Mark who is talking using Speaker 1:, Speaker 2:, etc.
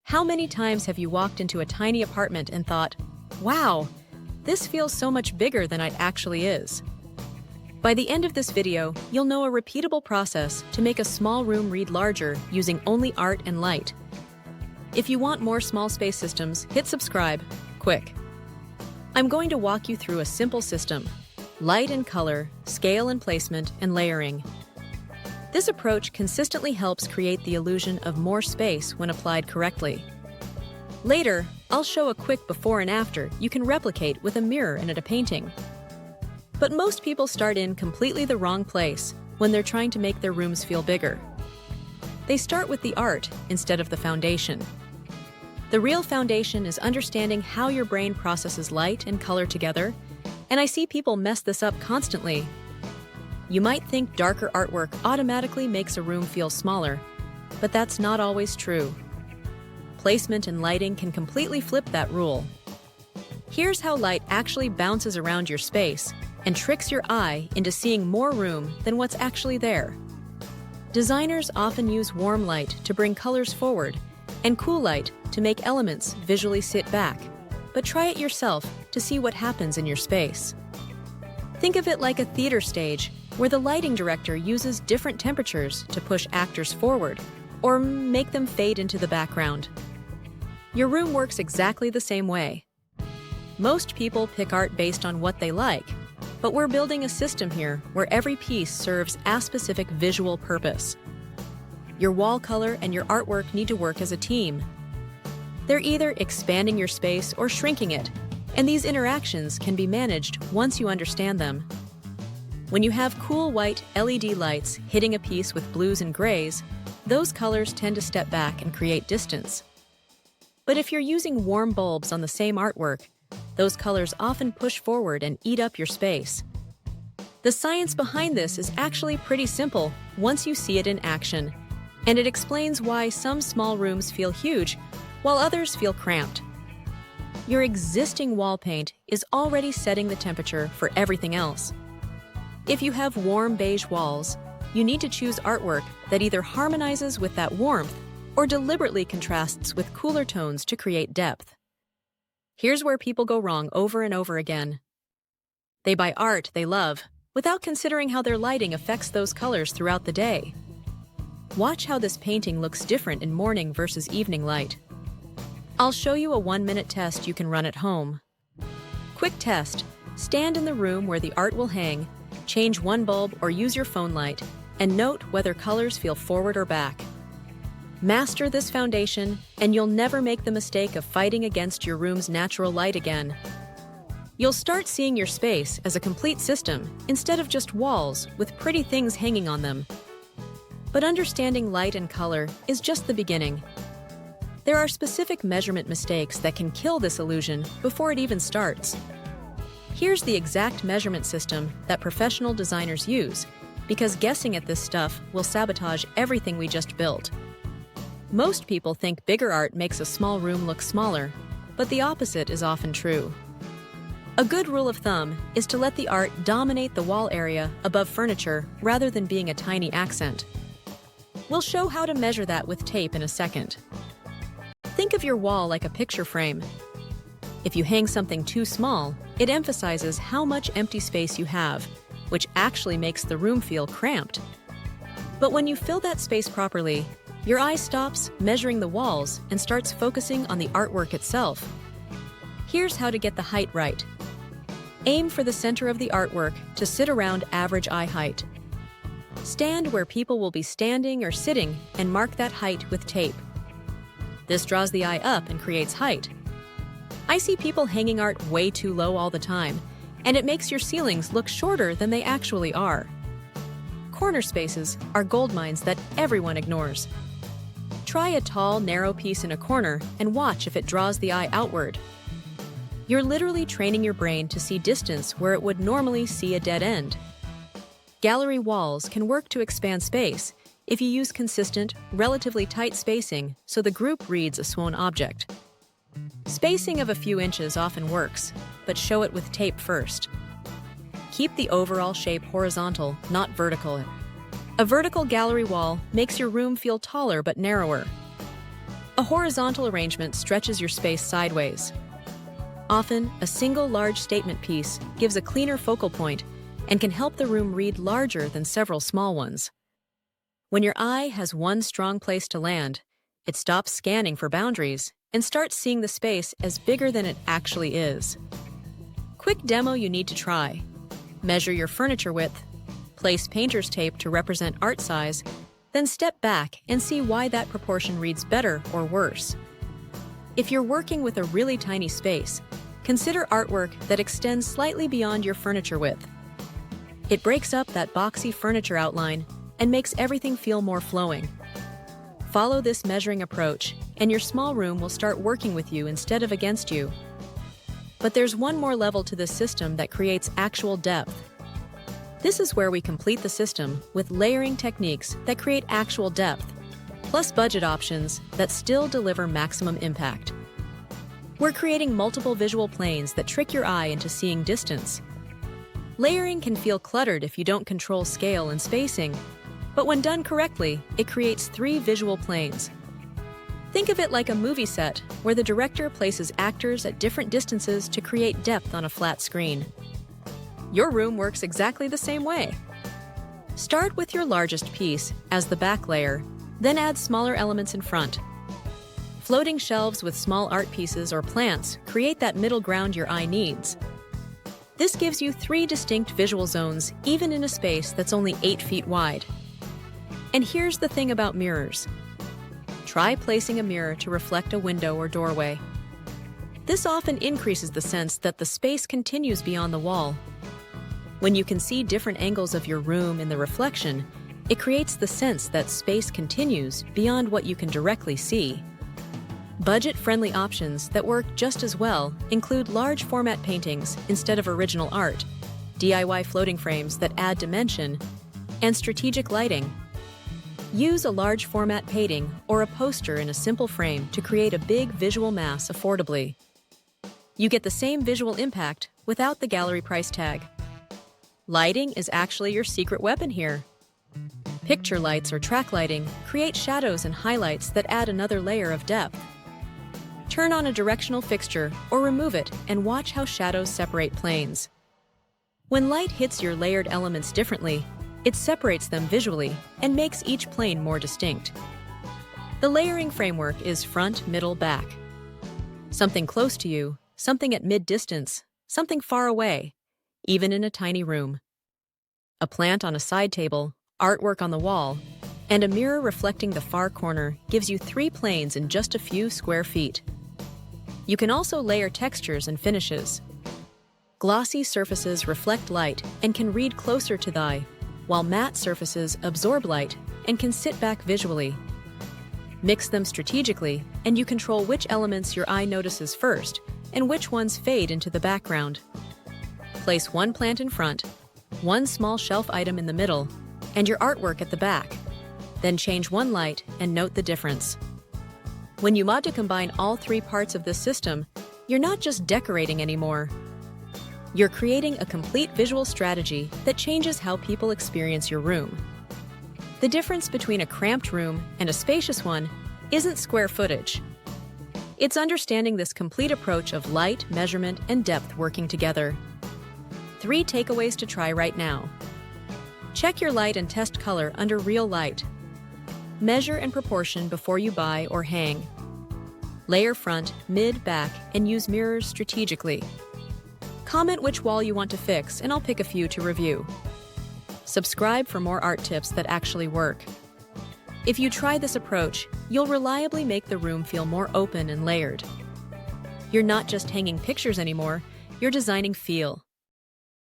Speaker 1: How many times have you walked into a tiny apartment and thought, wow, this feels so much bigger than it actually is? By the end of this video, you'll know a repeatable process to make a small room read larger using only art and light. If you want more small space systems, hit subscribe, quick. I'm going to walk you through a simple system: light and color, scale and placement, and layering. This approach consistently helps create the illusion of more space when applied correctly. Later, I'll show a quick before and after you can replicate with a mirror and a painting. But most people start in completely the wrong place when they're trying to make their rooms feel bigger. They start with the art instead of the foundation. The real foundation is understanding how your brain processes light and color together, and I see people mess this up constantly. You might think darker artwork automatically makes a room feel smaller, but that's not always true. Placement and lighting can completely flip that rule. Here's how light actually bounces around your space and tricks your eye into seeing more room than what's actually there. Designers often use warm light to bring colors forward and cool light to make elements visually sit back, but try it yourself to see what happens in your space. Think of it like a theater stage where the lighting director uses different temperatures to push actors forward or make them fade into the background. Your room works exactly the same way. Most people pick art based on what they like, but we're building a system here where every piece serves a specific visual purpose. Your wall color and your artwork need to work as a team. They're either expanding your space or shrinking it, and these interactions can be managed once you understand them. When you have cool white LED lights hitting a piece with blues and grays, those colors tend to step back and create distance. But if you're using warm bulbs on the same artwork, those colors often push forward and eat up your space. The science behind this is actually pretty simple once you see it in action, and it explains why some small rooms feel huge while others feel cramped. Your existing wall paint is already setting the temperature for everything else. If you have warm beige walls, you need to choose artwork that either harmonizes with that warmth or deliberately contrasts with cooler tones to create depth. Here's where people go wrong over and over again. They buy art they love without considering how their lighting affects those colors throughout the day. Watch how this painting looks different in morning versus evening light. I'll show you a 1-minute test you can run at home. Quick test: stand in the room where the art will hang, change one bulb or use your phone light, and note whether colors feel forward or back. Master this foundation, and you'll never make the mistake of fighting against your room's natural light again. You'll start seeing your space as a complete system instead of just walls with pretty things hanging on them. But understanding light and color is just the beginning. There are specific measurement mistakes that can kill this illusion before it even starts. Here's the exact measurement system that professional designers use, because guessing at this stuff will sabotage everything we just built. Most people think bigger art makes a small room look smaller, but the opposite is often true. A good rule of thumb is to let the art dominate the wall area above furniture rather than being a tiny accent. We'll show how to measure that with tape in a second. Think of your wall like a picture frame. If you hang something too small, it emphasizes how much empty space you have, which actually makes the room feel cramped. But when you fill that space properly, your eye stops measuring the walls and starts focusing on the artwork itself. Here's how to get the height right. Aim for the center of the artwork to sit around average eye height. Stand where people will be standing or sitting and mark that height with tape. This draws the eye up and creates height. I see people hanging art way too low all the time, and it makes your ceilings look shorter than they actually are. Corner spaces are gold mines that everyone ignores. Try a tall, narrow piece in a corner and watch if it draws the eye outward. You're literally training your brain to see distance where it would normally see a dead end. Gallery walls can work to expand space if you use consistent, relatively tight spacing so the group reads a swoon object. Spacing of a few inches often works, but show it with tape first. Keep the overall shape horizontal, not vertical. A vertical gallery wall makes your room feel taller but narrower. A horizontal arrangement stretches your space sideways. Often, a single large statement piece gives a cleaner focal point and can help the room read larger than several small ones. When your eye has one strong place to land, it stops scanning for boundaries and starts seeing the space as bigger than it actually is. Quick demo you need to try. Measure your furniture width, place painter's tape to represent art size, then step back and see why that proportion reads better or worse. If you're working with a really tiny space, consider artwork that extends slightly beyond your furniture width. It breaks up that boxy furniture outline and makes everything feel more flowing. Follow this measuring approach, and your small room will start working with you instead of against you. But there's one more level to this system that creates actual depth. This is where we complete the system with layering techniques that create actual depth, plus budget options that still deliver maximum impact. We're creating multiple visual planes that trick your eye into seeing distance. Layering can feel cluttered if you don't control scale and spacing, but when done correctly, it creates 3 visual planes. Think of it like a movie set where the director places actors at different distances to create depth on a flat screen. Your room works exactly the same way. Start with your largest piece as the back layer, then add smaller elements in front. Floating shelves with small art pieces or plants create that middle ground your eye needs. This gives you 3 distinct visual zones, even in a space that's only 8 feet wide. And here's the thing about mirrors. Try placing a mirror to reflect a window or doorway. This often increases the sense that the space continues beyond the wall. When you can see different angles of your room in the reflection, it creates the sense that space continues beyond what you can directly see. Budget-friendly options that work just as well include large format paintings instead of original art, DIY floating frames that add dimension, and strategic lighting. Use a large format painting or a poster in a simple frame to create a big visual mass affordably. You get the same visual impact without the gallery price tag. Lighting is actually your secret weapon here. Picture lights or track lighting create shadows and highlights that add another layer of depth. Turn on a directional fixture or remove it and watch how shadows separate planes. When light hits your layered elements differently, it separates them visually and makes each plane more distinct. The layering framework is front, middle, back. Something close to you, something at mid-distance, something far away, even in a tiny room. A plant on a side table, artwork on the wall, and a mirror reflecting the far corner gives you 3 planes in just a few square feet. You can also layer textures and finishes. Glossy surfaces reflect light and can read closer to the eye, while matte surfaces absorb light and can sit back visually. Mix them strategically, and you control which elements your eye notices first and which ones fade into the background. Place one plant in front, one small shelf item in the middle, and your artwork at the back. Then change one light and note the difference. When you mod to combine all 3 parts of this system, you're not just decorating anymore. You're creating a complete visual strategy that changes how people experience your room. The difference between a cramped room and a spacious one isn't square footage. It's understanding this complete approach of light, measurement, and depth working together. 3 takeaways to try right now. Check your light and test color under real light. Measure and proportion before you buy or hang. Layer front, mid, back, and use mirrors strategically. Comment which wall you want to fix, and I'll pick a few to review. Subscribe for more art tips that actually work. If you try this approach, you'll reliably make the room feel more open and layered. You're not just hanging pictures anymore, you're designing feel.